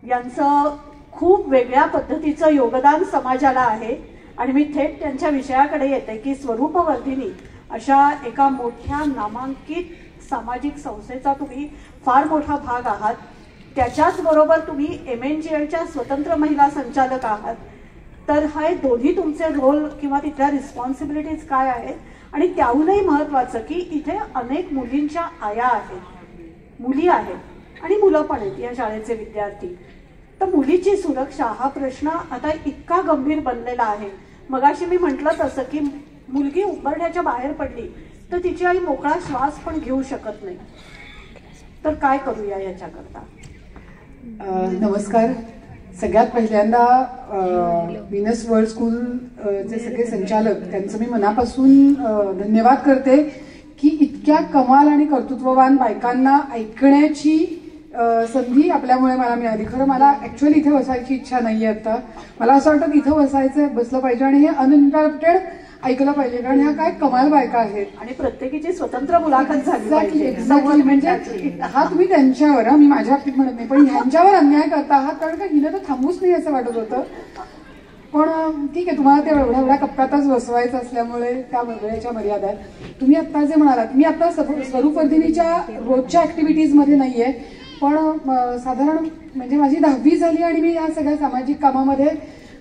यांचं खूप वेगळ्या पद्धतीचं योगदान समाजाला आहे आणि मी थेट त्यांच्या विषयाकडे येते की स्वरूपवर्धिनी अशा एका मोठ्या नामांकित सामाजिक संस्थेचा तुम्ही फार मोठा भाग आहात. त्याच्याच बरोबर तुम्ही MNGLच्या स्वतंत्र महिला संचालक आहात. तर हे दोन्ही तुमचे रोल किंवा तिथल्या रिस्पॉन्सिबिलिटीज काय आहेत आणि त्याहूनही महत्त्वाचं की इथे अनेक मुलींच्या आया आहेत, मुली आहेत आणि मुलं पण आहेत या शाळेचे विद्यार्थी. तर मुलीची सुरक्षा हा प्रश्न आता इतका गंभीर बनलेला आहे. मगाशी मी म्हटलं तसं की मुलगी उंबरठ्याच्या बाहेर पडली तर तिची आई मोकळा श्वास पण घेऊ शकत नाही. तर काय करूया याच्याकरता? नमस्कार. सगळ्यात पहिल्यांदा व्हीनस वर्ल्ड स्कूल चे सगळे संचालक त्यांचं मी मनापासून धन्यवाद करते की इतक्या कमाल आणि कर्तृत्ववान बायकांना ऐकण्याची संधी आपल्यामुळे मला मिळाली. खरं मला ऍक्च्युअली इथे बसायची इच्छा नाहीये. आता मला असं वाटतं की इथं बसलं पाहिजे आणि हे अनइंटरप्टेड ऐकलं पाहिजे, कारण ह्या काय कमाल बायका आहेत आणि प्रत्येकीची स्वतंत्र मुलाखत झाली पाहिजे. एक्झॅक्टली. म्हणजे हा तुम्ही त्यांच्यावर, मी माझ्या बाबतीत म्हणत नाही, पण ह्यांच्यावर अन्याय करता आहात. कारण का हिनं तर थांबूच नाही असं वाटत होतं. पण ठीक आहे, तुम्हाला ते एवढ्या कप्प्यातच बसवायचं असल्यामुळे त्या वेळेच्या मर्यादा आहेत. तुम्ही आत्ता जे म्हणालात, मी आता स्वरूपवर्धिनीच्या रोजच्या ऍक्टिव्हिटीजमध्ये नाहीये, पण साधारण म्हणजे माझी 10वी झाली आणि मी या सगळ्या सामाजिक कामामध्ये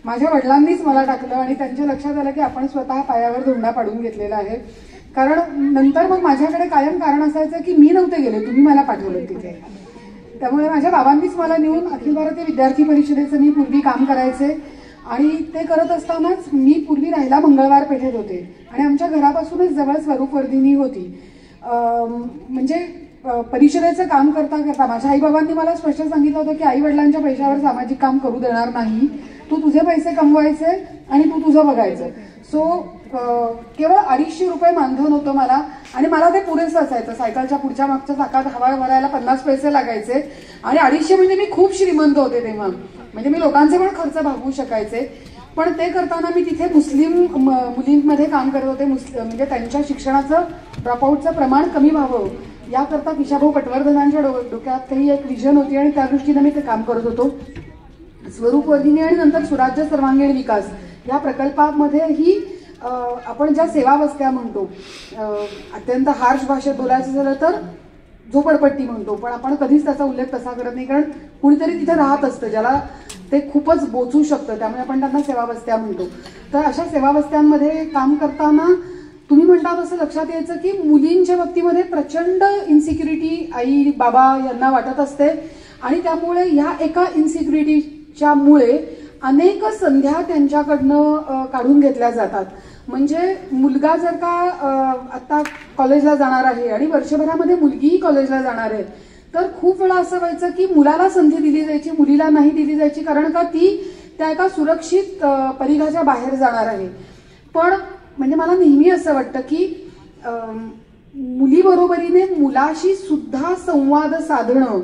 माझ्या वडिलांनीच मला टाकलं आणि त्यांच्या लक्षात आलं की आपण स्वतः पायावर धोंडा पाडून घेतलेला आहे. कारण नंतर मग माझ्याकडे कायम कारण असायचं की मी नव्हते गेले, तुम्ही मला पाठवलं तिथे. त्यामुळे माझ्या बाबांनीच मला नेऊन अखिल भारतीय विद्यार्थी परिषदेचं मी पूर्वी काम करायचे आणि ते करत असतानाच मी पूर्वी राहायला मंगळवार पेठेत होते आणि आमच्या घरापासूनच जवळ स्वरूपवर्धिनी होती. म्हणजे परिषदेचं काम करता करता माझ्या आईबाबांनी मला स्पष्ट सांगितलं होतं की आई वडिलांच्या पैशावर सामाजिक काम करू देणार नाही, तू तुझे पैसे कमवायचे आणि तू तुझं बघायचं. सो केवळ 250 रुपये मानधन होतं मला आणि मला ते पुरेसं असायचं. सायकलच्या पुढच्या मागच्या चाकात हवा भरायला 50 पैसे लागायचे आणि 250 म्हणजे मी खूप श्रीमंत होते तेव्हा. म्हणजे मी लोकांचे पण खर्च भागवू शकायचे. पण ते करताना मी तिथे मुस्लिम मुलींमध्ये काम करत होते. म्हणजे त्यांच्या शिक्षणाचं ड्रॉपआउटचं प्रमाण कमी व्हावं याकरता किशाभाऊ पटवर्धनांच्या डोक्यातही एक विजन होती आणि त्या दृष्टीने मी ते काम करत होतो. स्वरूपवर्धिनी आणि नंतर सुराज्य सर्वांगीण विकास या प्रकल्पामध्येही आपण ज्या सेवा वस्त्या म्हणतो, अत्यंत हार्श भाषेत बोलायचं झालं तर झोपडपट्टी म्हणतो, पण आपण कधीच त्याचा उल्लेख तसा करत नाही, कारण कुणीतरी तिथे राहत असतं ज्याला ते खूपच बोचू शकतं, त्यामुळे आपण त्यांना सेवा वस्त्या म्हणतो. तर अशा सेवा वस्त्यांमध्ये काम करताना तुम्ही म्हणता तसं लक्षात यायचं की मुलींच्या बाबतीमध्ये प्रचंड इन्सिक्युरिटी आई बाबा यांना वाटत असते आणि त्यामुळे ह्या एका इन्सिक्युरिटीच्या मुळे अनेक संध्या त्यांच्याकडनं काढून घेतल्या जातात. म्हणजे मुलगा जर का आता कॉलेजला जाणार आहे आणि वर्षभरामध्ये मुलगीही कॉलेजला जाणार आहे, तर खूप वेळा असं व्हायचं की मुलाला संधी दिली जायची, मुलीला नाही दिली जायची, कारण का ती त्या एका सुरक्षित परिघाच्या बाहेर जाणार आहे. पण म्हणजे मला नेहमी असं वाटतं की मुलीबरोबरीने मुलाशी सुद्धा संवाद साधणं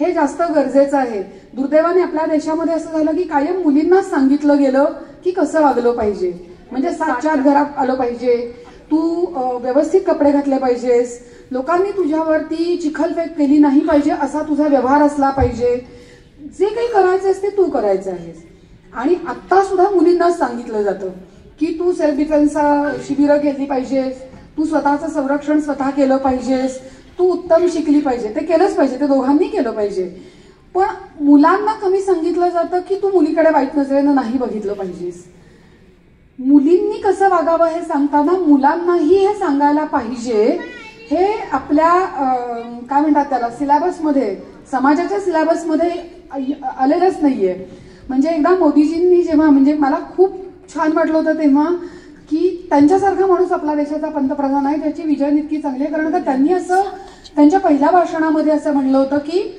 हे जास्त गरजेचं आहे. दुर्दैवाने आपल्या देशामध्ये असं झालं की कायम मुलींनाच सांगितलं गेलं की कसं वागलं पाहिजे. म्हणजे 7च्या आत घरात आलं पाहिजे, तू व्यवस्थित कपडे घातले पाहिजेस, लोकांनी तुझ्यावरती चिखलफेक केली नाही पाहिजे असा तुझा व्यवहार असला पाहिजे, जे काही करायचं असते तू करायचं आहेस. आणि आत्ता सुद्धा मुलींनाच सांगितलं जातं की तू सेल्फ डिफेन्स शिबिरं घेतली पाहिजेस, तू स्वतःचं संरक्षण स्वतः केलं पाहिजेस, तू उत्तम शिकली पाहिजे. ते केलंच पाहिजे, ते दोघांनी केलं पाहिजे. पण मुलांना कमी सांगितलं जातं की तू मुलीकडे वाईट नजरेनं नाही बघितलं पाहिजेस. मुलींनी कसं वागावं हे सांगताना मुलांनाही हे सांगायला पाहिजे. हे आपल्या काय म्हणतात त्याला सिलेबसमध्ये, समाजाच्या सिलेबसमध्ये आलेलंच नाहीये. म्हणजे एकदा मोदीजींनी जेव्हा, म्हणजे मला खूप छान वाटलं होतं तेव्हा की त्यांच्यासारखा माणूस आपला देशाचा पंतप्रधान आहे, त्याची विजन इतकी चांगली आहे, कारण का त्यांनी असं त्यांच्या पहिल्या भाषणामध्ये असं म्हणलं होतं की